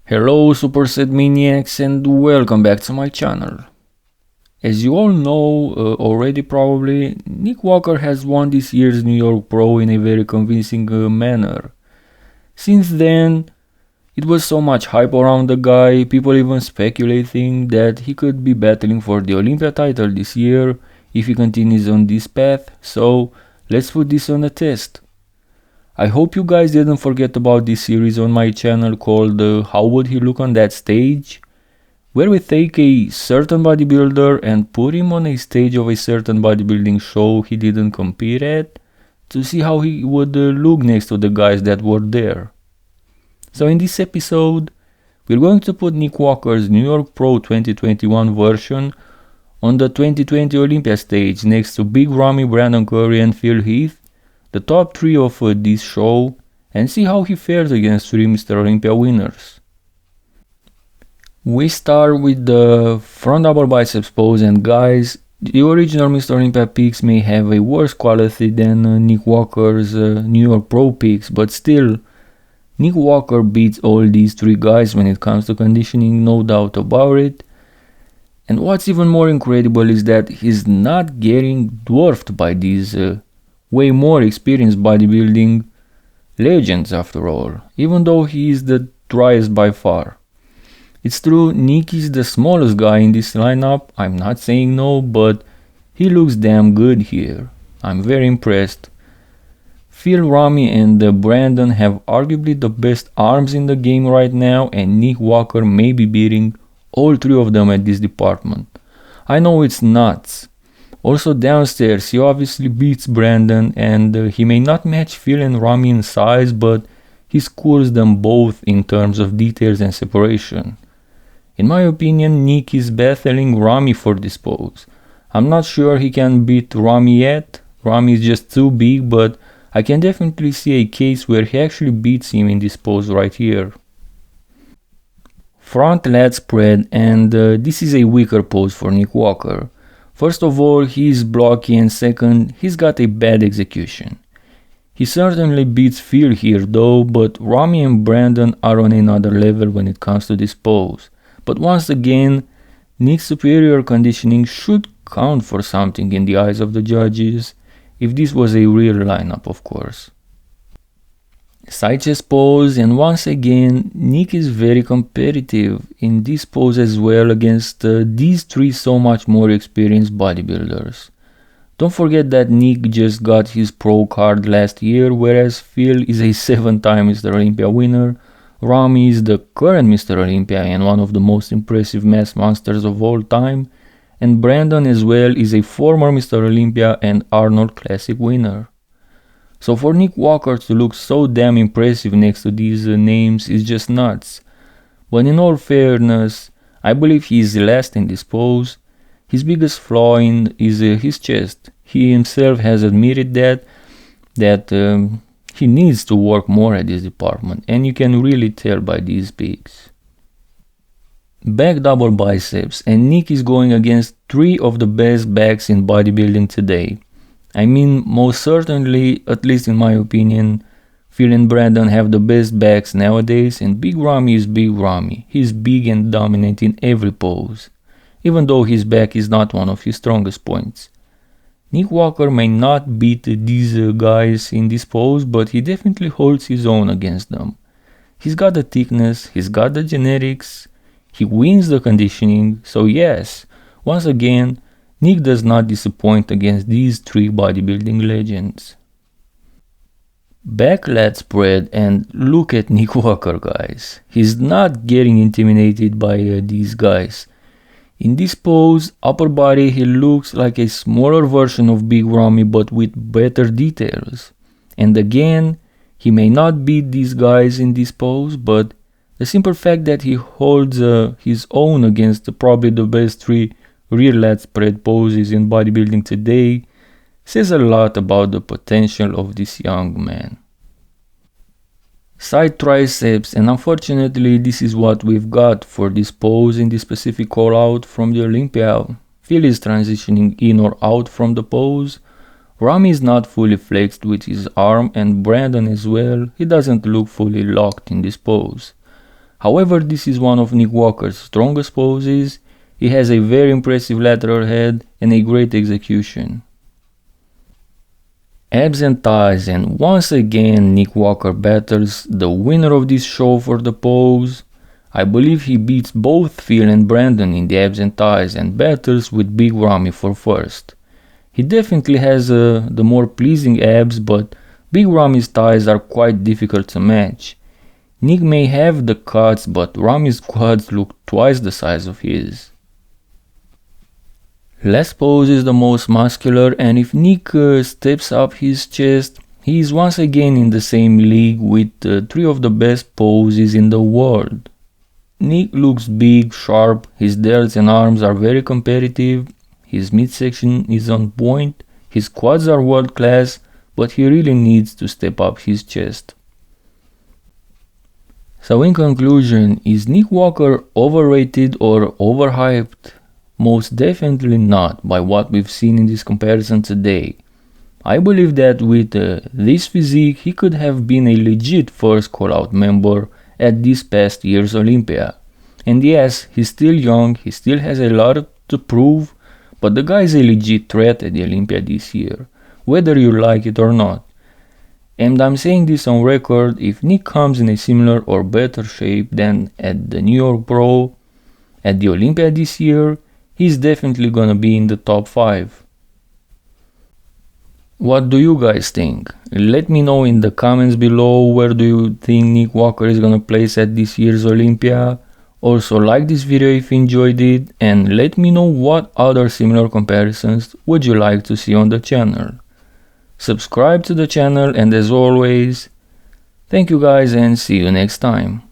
Hello Superset Maniacs and welcome back to my channel. As you all know already probably, Nick Walker has won this year's New York Pro in a very convincing manner. Since then, it was so much hype around the guy, people even speculating that he could be battling for the Olympia title this year if he continues on this path, so let's put this on a test. I hope you guys didn't forget about this series on my channel called How Would He Look on That Stage, where we take a certain bodybuilder and put him on a stage of a certain bodybuilding show he didn't compete at to see how he would look next to the guys that were there. So in this episode, we're going to put Nick Walker's New York Pro 2021 version on the 2020 Olympia stage next to Big Ramy, Brandon Curry and Phil Heath, the top 3 of this show, and see how he fares against 3 Mr. Olympia winners. We start with the front double biceps pose, and guys, the original Mr. Olympia pics may have a worse quality than Nick Walker's New York Pro pics, but still, Nick Walker beats all these 3 guys when it comes to conditioning, no doubt about it. And what's even more incredible is that he's not getting dwarfed by these way more experienced bodybuilding legends after all, even though he is the driest by far. It's true, Nick is the smallest guy in this lineup, I'm not saying no, but he looks damn good here. I'm very impressed. Phil, Ramy and Brandon have arguably the best arms in the game right now, and Nick Walker may be beating all 3 of them at this department. I know it's nuts. Also downstairs, he obviously beats Brandon, and he may not match Phil and Ramy in size, but he scores them both in terms of details and separation. In my opinion, Nick is battling Ramy for this pose. I'm not sure he can beat Ramy yet, Ramy is just too big, but I can definitely see a case where he actually beats him in this pose right here. Front lat spread, and this is a weaker pose for Nick Walker. First of all, he is blocky, and second, he's got a bad execution. He certainly beats Phil here though, but Ramy and Brandon are on another level when it comes to this pose. But once again, Nick's superior conditioning should count for something in the eyes of the judges, if this was a real lineup of course. Side chest pose, and once again, Nick is very competitive in this pose as well against these 3 so much more experienced bodybuilders. Don't forget that Nick just got his pro card last year, whereas Phil is a 7-time Mr. Olympia winner, Ramy is the current Mr. Olympia and one of the most impressive mass monsters of all time, and Brandon as well is a former Mr. Olympia and Arnold Classic winner. So for Nick Walker to look so damn impressive next to these names is just nuts. But in all fairness, I believe he is last in this pose. His biggest flaw is his chest. He himself has admitted that he needs to work more at this department, and you can really tell by these pics. Back double biceps, and Nick is going against 3 of the best backs in bodybuilding today. I mean, most certainly, at least in my opinion, Phil and Brandon have the best backs nowadays, and Big Ramy is Big Ramy. He's big and dominant in every pose, even though his back is not one of his strongest points. Nick Walker may not beat these guys in this pose, but he definitely holds his own against them. He's got the thickness, he's got the genetics, he wins the conditioning, so yes, once again, Nick does not disappoint against these 3 bodybuilding legends. Back lat spread, and look at Nick Walker guys. He's not getting intimidated by these guys. In this pose, upper body he looks like a smaller version of Big Ramy but with better details. And again, he may not beat these guys in this pose, but the simple fact that he holds his own against probably the best 3 rear lat spread poses in bodybuilding today says a lot about the potential of this young man. Side triceps, and unfortunately this is what we've got for this pose in this specific call out from the Olympia. Phil is transitioning in or out from the pose. Ramy is not fully flexed with his arm, and Brandon as well, he doesn't look fully locked in this pose. However, this is one of Nick Walker's strongest poses. He has a very impressive lateral head and a great execution. Abs and thighs, and once again Nick Walker battles the winner of this show for the pose. I believe he beats both Phil and Brandon in the abs and thighs and battles with Big Ramy for first. He definitely has the more pleasing abs, but Big Ramy's thighs are quite difficult to match. Nick may have the cuts, but Ramy's quads look twice the size of his. Last pose is the most muscular, and if Nick steps up his chest, he is once again in the same league with 3 of the best poses in the world. Nick looks big, sharp, his delts and arms are very competitive, his midsection is on point, his quads are world class, but he really needs to step up his chest. So in conclusion, is Nick Walker overrated or overhyped? Most definitely not by what we've seen in this comparison today. I believe that with this physique he could have been a legit first call-out member at this past year's Olympia. And yes, he's still young, he still has a lot to prove, but the guy is a legit threat at the Olympia this year, whether you like it or not. And I'm saying this on record, if Nick comes in a similar or better shape than at the New York Pro, at the Olympia this year, he's definitely gonna be in the top 5. What do you guys think? Let me know in the comments below where do you think Nick Walker is gonna place at this year's Olympia. Also like this video if you enjoyed it, and let me know what other similar comparisons would you like to see on the channel. Subscribe to the channel, and as always, thank you guys and see you next time.